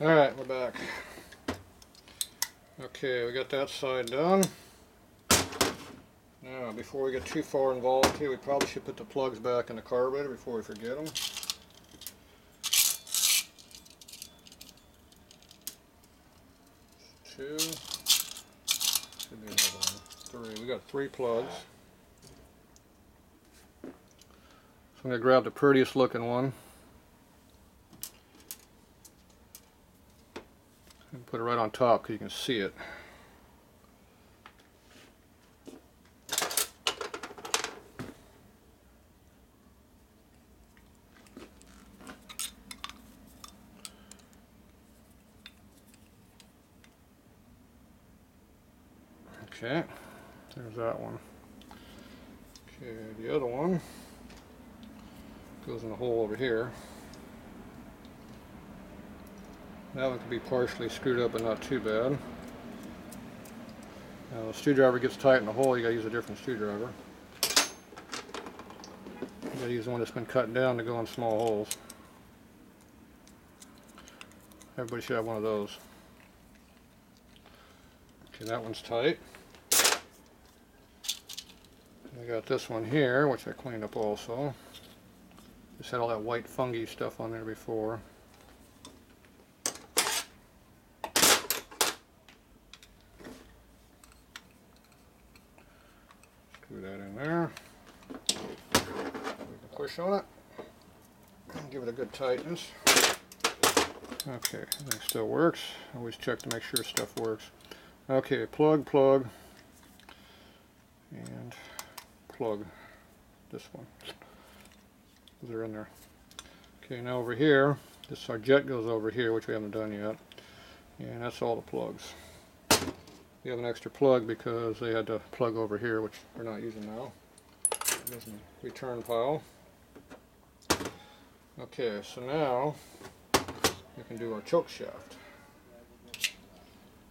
Alright, we're back. Okay, we got that side done. Now, before we get too far involved here, we probably should put the plugs back in the carburetor before we forget them. Two. Should be another one. Three. We got 3 plugs. So I'm going to grab the prettiest looking one and put it right on top because you can see it. Okay, there's that one. Okay, the other one goes in the hole over here. That one can be partially screwed up, but not too bad. Now, the screwdriver gets tight in the hole, you gotta use a different screwdriver. You gotta use the one that's been cut down to go in small holes. Everybody should have one of those. Okay, that one's tight. I got this one here, which I cleaned up also. Just had all that white fungi stuff on there before. Screw that in there. We can push on it and give it a good tightness. Okay, everything still works. Always check to make sure stuff works. Okay, plug, and plug this one. Those are in there. Okay, now over here, our jet goes over here, which we haven't done yet. And that's all the plugs. We have an extra plug because they had to plug over here, which we're not using now. There's a return pile. Okay, so now we can do our choke shaft.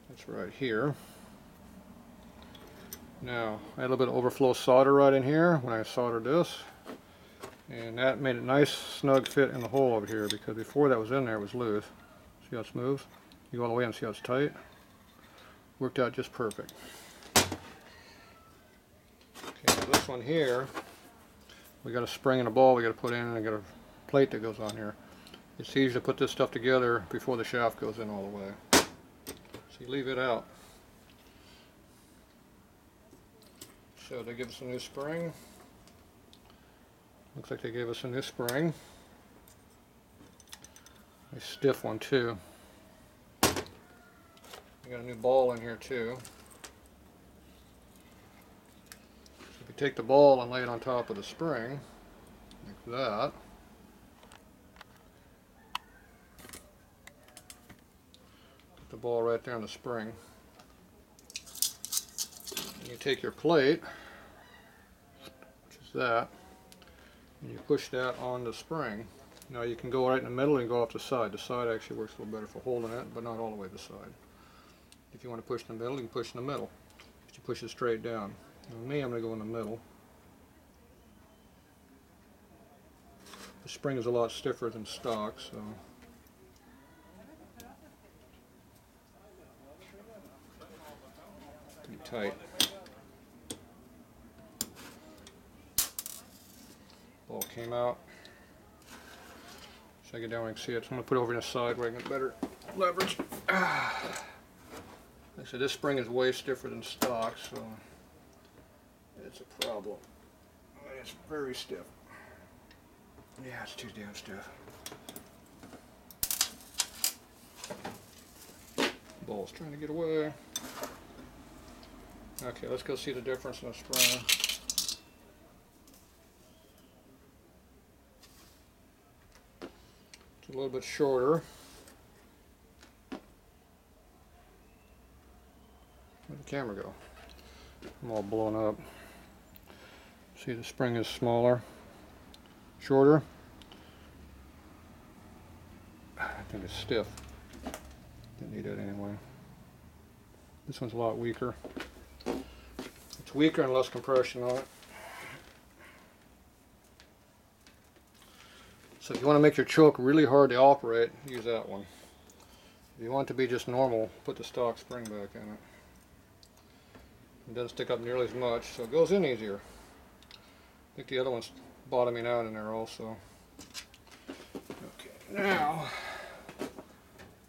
That's right here. Now, I had a little bit of overflow solder right in here when I soldered this. And that made a nice snug fit in the hole over here, because before that was in there it was loose. See how it's smooth? You go all the way and see how it's tight? Worked out just perfect. Okay, now this one here, we got a spring and a ball we got to put in, and I got a plate that goes on here. It's easy to put this stuff together before the shaft goes in all the way. So you leave it out. So they give us a new spring. Looks like they gave us a new spring. A stiff one too. We got a new ball in here too. So if you take the ball and lay it on top of the spring, like that. Put the ball right there on the spring. And you take your plate, which is that, and you push that on the spring. Now you can go right in the middle and go off the side. The side actually works a little better for holding it, but not all the way to the side. If you want to push in the middle, you can push in the middle. But you push it straight down. Now me, I'm going to go in the middle. The spring is a lot stiffer than stock, so pretty tight. Ball came out. So I get down where I can see it. So I'm going to put it over on the side where I can get better leverage. Like I said, this spring is way stiffer than stock, so it's a problem. It's very stiff. Yeah, it's too damn stiff. Ball's trying to get away. Okay, let's go see the difference in the spring. It's a little bit shorter. Where'd the camera go? I'm all blown up. See, the spring is smaller, shorter. I think it's stiff. Didn't need it anyway. This one's a lot weaker. It's weaker and less compression on it. So if you want to make your choke really hard to operate, use that one. If you want it to be just normal, put the stock spring back in it. It doesn't stick up nearly as much, so it goes in easier. I think the other one's bottoming out in there also. Okay, now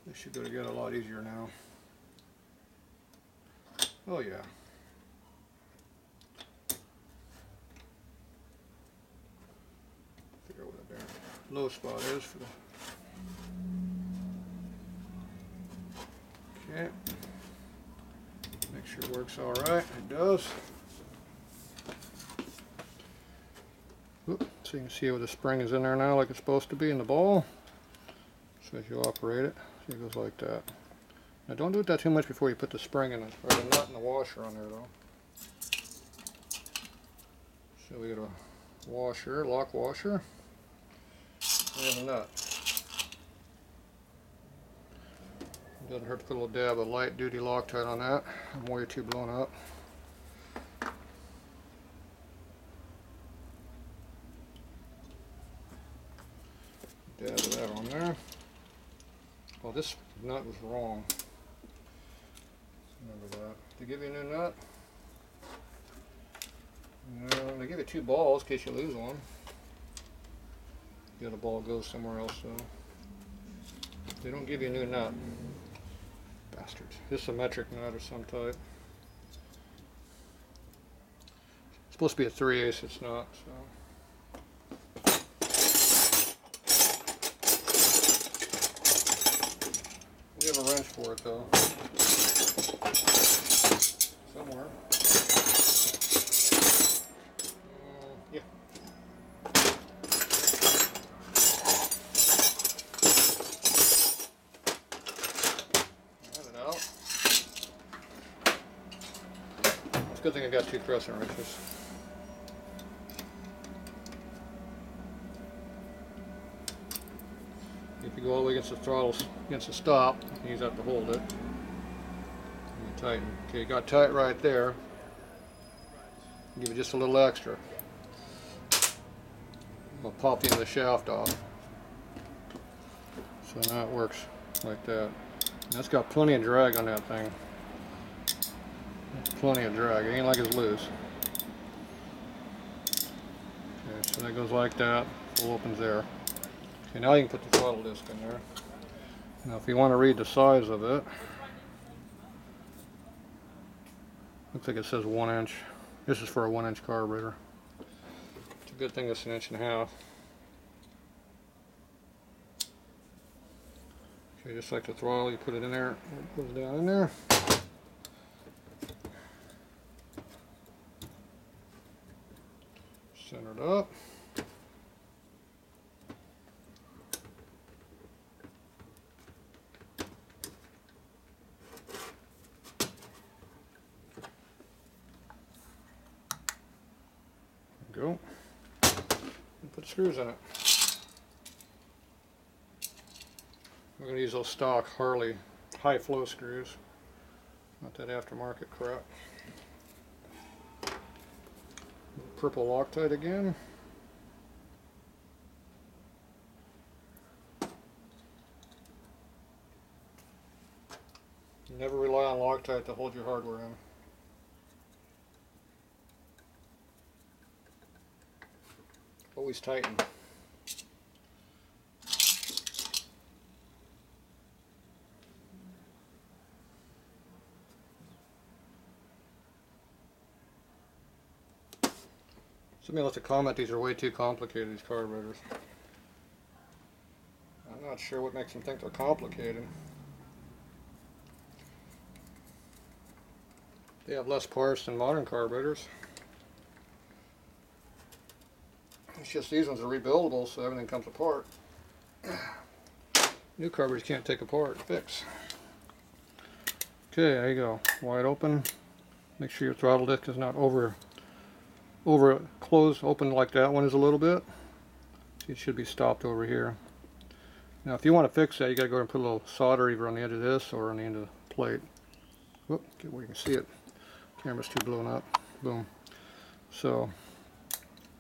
this should go together a lot easier now. Oh yeah. Figure out what the low spot is for the. Okay. Make sure it works all right. It does. Oop, so you can see where the spring is in there now, like it's supposed to be in the ball. So as you operate it, see it goes like that. Now don't do that too much before you put the spring in it, or the nut and the washer on there though. So we got a washer, lock washer, and a nut. Doesn't hurt to put a little dab of light duty Loctite on that. I'm way too blown up. Dab of that on there. Oh, this nut was wrong. Remember that. Did they give you a new nut? No, they give you 2 balls in case you lose one. The other ball goes somewhere else, so they don't give you a new nut. Bastards. This is a metric nut of some type. It's supposed to be a 3/8, it's not, so. We have a wrench for it though. Somewhere. Yeah. It's a good thing I got 2 crescent wrenches. If you go all the way against the throttle, against the stop, you can use that to hold it. And you tighten. Okay, you got tight right there. Give it just a little extra. I'll pop the end of the shaft off. So now it works like that. And that's got plenty of drag on that thing. Plenty of drag. It ain't like it's loose. Okay, so that goes like that. Full opens there. Okay, now you can put the throttle disc in there. Now if you want to read the size of it, looks like it says 1 inch. This is for a 1 inch carburetor. It's a good thing it's 1.5 inches. Okay, just like the throttle, you put it in there, it goes down in there. Center it up. Go. And put screws in it. We're going to use those stock Harley high flow screws, not that aftermarket crap. Purple Loctite again. Never rely on Loctite to hold your hardware in. Always tighten. Somebody left a comment, these are way too complicated, these carburetors. I'm not sure what makes them think they're complicated. They have less parts than modern carburetors. It's just these ones are rebuildable, so everything comes apart. New carburetors can't take apart and fix. Okay, there you go. Wide open. Make sure your throttle disc is not over closed, open like that one is a little bit. It should be stopped over here. Now if you want to fix that, you got to go and put a little solder either on the edge of this or on the end of the plate. Whoop, get where you can see it. Camera's too blown up. Boom. So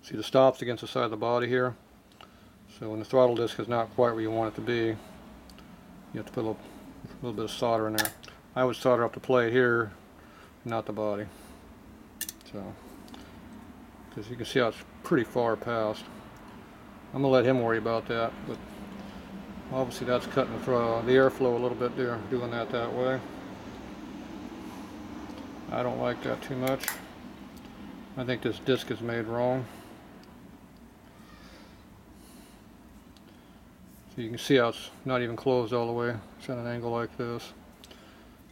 see the stop's against the side of the body here. So when the throttle disc is not quite where you want it to be, you have to put a little A little bit of solder in there. I would solder up the plate here, not the body. So, because you can see how it's pretty far past. I'm gonna let him worry about that, but obviously that's cutting the airflow a little bit there, doing that way. I don't like that too much. I think this disc is made wrong. So you can see how it's not even closed all the way. It's at an angle like this.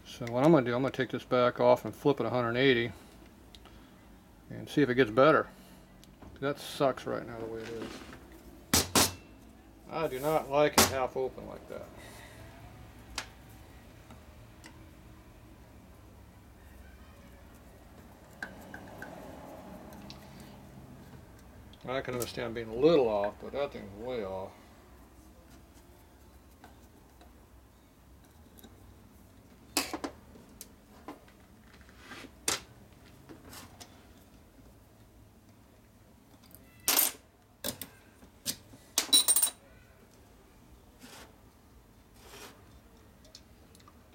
So what I'm going to do, I'm going to take this back off and flip it 180 and see if it gets better. That sucks right now the way it is. I do not like it half open like that. I can understand being a little off, but that thing's way off.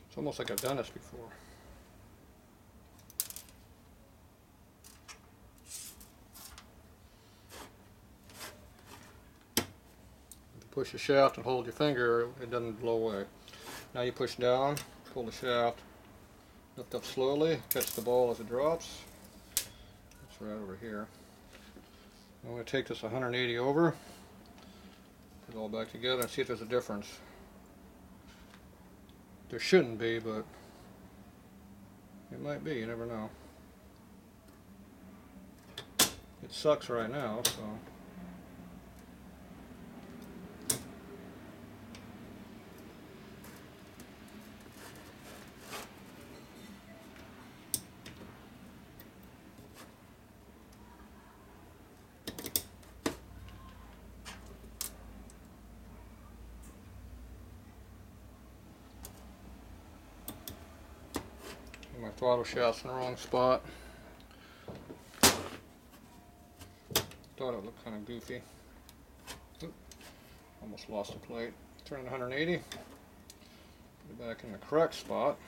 It's almost like I've done this before. Push the shaft and hold your finger, it doesn't blow away. Now you push down, pull the shaft, lift up slowly, catch the ball as it drops. It's right over here. I'm going to take this 180 over, put it all back together and see if there's a difference. There shouldn't be, but it might be, you never know. It sucks right now, so. My throttle shaft's in the wrong spot. Thought it looked kind of goofy. Oop. Almost lost the plate. Turn it 180. Put it back in the correct spot.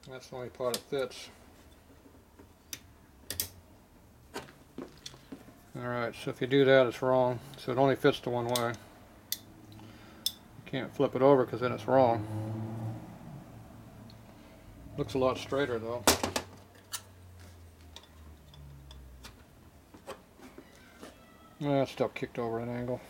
That's the only part that fits. Alright, so if you do that, it's wrong. So it only fits the one way. You can't flip it over because then it's wrong. Looks a lot straighter though. It's still kicked over at an angle.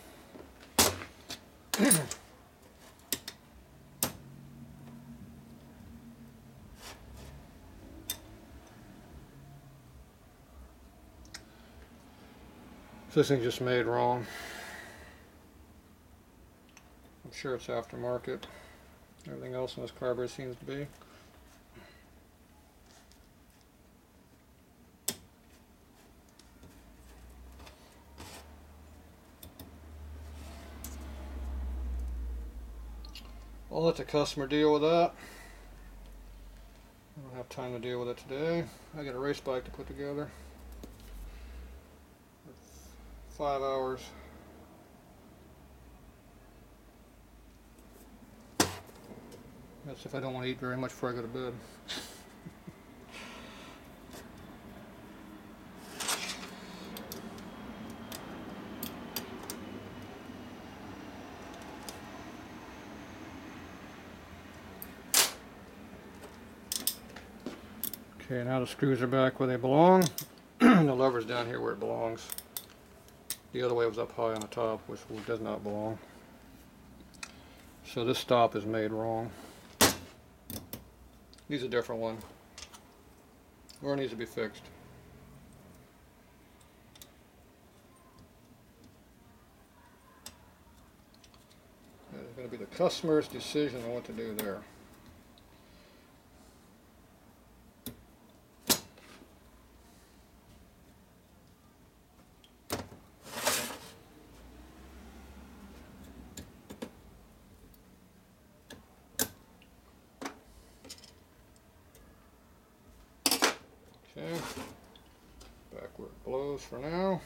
This thing's just made wrong. I'm sure it's aftermarket. Everything else in this carburetor seems to be. I'll let the customer deal with that. I don't have time to deal with it today. I got a race bike to put together. 5 hours. That's if I don't want to eat very much before I go to bed. Okay, now the screws are back where they belong. The lever's down here where it belongs. The other way was up high on the top, which does not belong. So this stop is made wrong. Needs a different one. Or it needs to be fixed. It's going to be the customer's decision on what to do there. Okay. where it blows for now.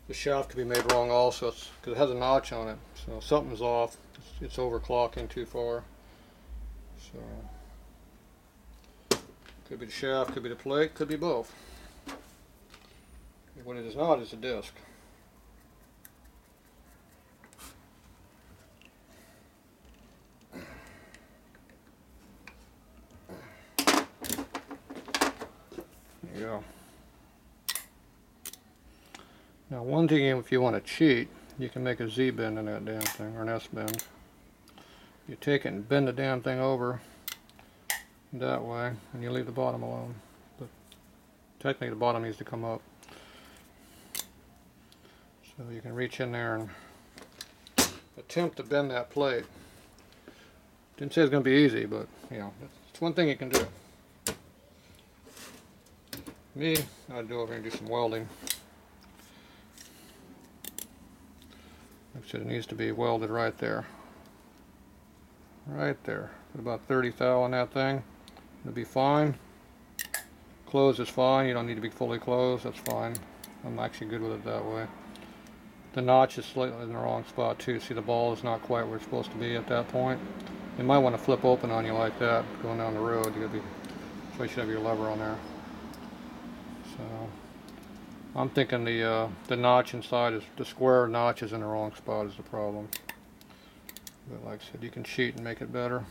The shaft could be made wrong also, because it has a notch on it, so something's off. It's overclocking too far. So could be the shaft, could be the plate, could be both. And when it is not, it's a disc. There you go. Now one thing, if you want to cheat, you can make a Z-bend in that damn thing, or an S-bend. You take it and bend the damn thing over that way, and you leave the bottom alone. But technically the bottom needs to come up. So you can reach in there and attempt to bend that plate. Didn't say it's going to be easy, but you know, it's one thing you can do. Me, I'd go over and do some welding. Like I said, it needs to be welded right there. Right there. Put about 30 thou on that thing. It'll be fine. Closed is fine. You don't need to be fully closed. That's fine. I'm actually good with it that way. The notch is slightly in the wrong spot too. See, the ball is not quite where it's supposed to be at that point. You might want to flip open on you like that going down the road. You gotta be, so you should have your lever on there. So I'm thinking the notch inside is the square notch is in the wrong spot is the problem. But like I said, you can cheat and make it better.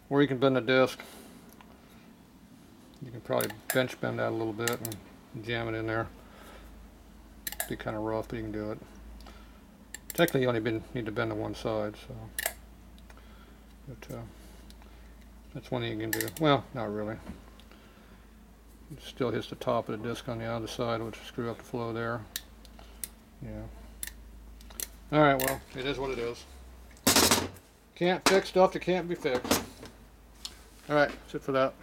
Or you can bend the disc. You can probably bench bend that a little bit and jam it in there. Be kind of rough, but you can do it. Technically, you only need to bend to one side, so. But that's one thing you can do. Well, not really. It still hits the top of the disc on the other side, which will screw up the flow there. Yeah. All right, well, it is what it is. Can't fix stuff that can't be fixed. All right, that's it for that.